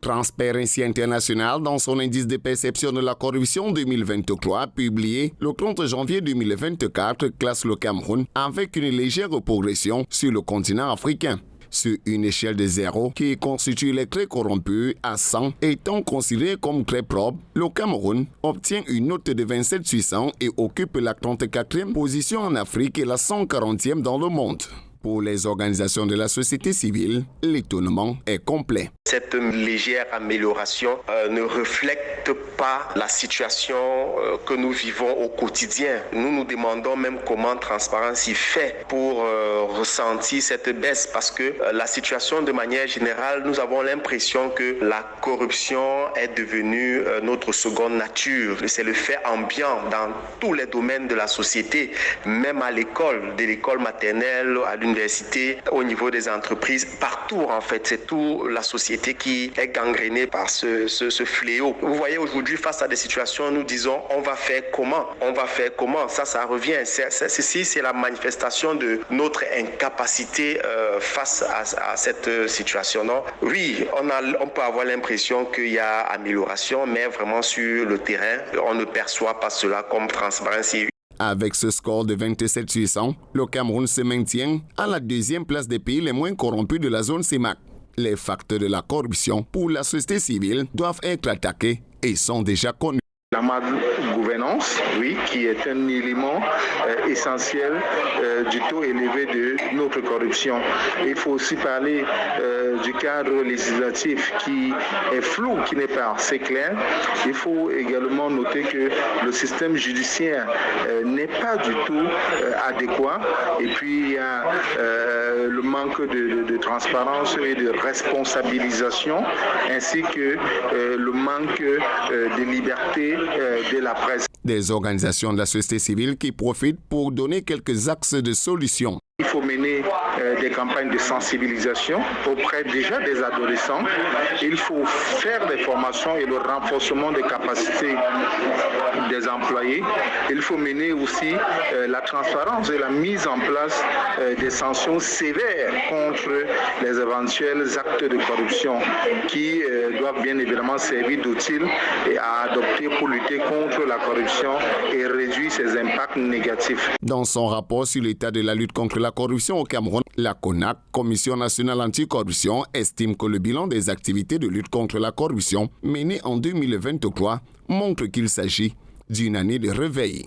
Transparency International, dans son indice de perception de la corruption 2023, publié le 30 janvier 2024, classe le Cameroun avec une légère progression sur le continent africain. Sur une échelle de 0 qui constitue les très corrompus à 100 étant considéré comme très propre, le Cameroun obtient une note de 27 sur 100 et occupe la 34e position en Afrique et la 140e dans le monde. Pour les organisations de la société civile, l'étonnement est complet. Cette légère amélioration ne reflète pas la situation que nous vivons au quotidien. Nous nous demandons même comment Transparency fait pour ressentir cette baisse parce que la situation de manière générale, nous avons l'impression que la corruption est devenue notre seconde nature. C'est le fait ambiant dans tous les domaines de la société, même à l'école, de l'école maternelle à l'université, au niveau des entreprises, partout en fait, c'est tout la société qui est gangrénée par ce fléau. Vous voyez aujourd'hui face à des situations, nous disons on va faire comment? Ça revient. Ceci, c'est la manifestation de notre incapacité face à cette situation. Non? Oui, on peut avoir l'impression qu'il y a amélioration, mais vraiment sur le terrain, on ne perçoit pas cela comme transparence. Avec ce score de 27 sur 100, le Cameroun se maintient à la deuxième place des pays les moins corrompus de la zone CEMAC. Les facteurs de la corruption pour la société civile doivent être attaqués et sont déjà connus. La mal-gouvernance, oui, qui est un élément essentiel du taux élevé de notre corruption. Il faut aussi parler du cadre législatif qui est flou, qui n'est pas assez clair. Il faut également noter que le système judiciaire n'est pas du tout adéquat. Et puis il y a le manque de transparence et de responsabilisation, ainsi que le manque de liberté de la presse. Des organisations de la société civile qui profitent pour donner quelques axes de solutions. Il faut mener des campagnes de sensibilisation auprès déjà des adolescents. Il faut faire des formations et le renforcement des capacités des employés. Il faut mener aussi la transparence et la mise en place des sanctions sévères contre les éventuels actes de corruption qui doivent bien évidemment servir d'outil et à adopter pour lutter contre la corruption et réduire ses impacts négatifs. Dans son rapport sur l'état de la lutte contre la corruption au Cameroun, la CONAC, Commission nationale anticorruption, estime que le bilan des activités de lutte contre la corruption menées en 2023 montre qu'il s'agit d'une année de réveil.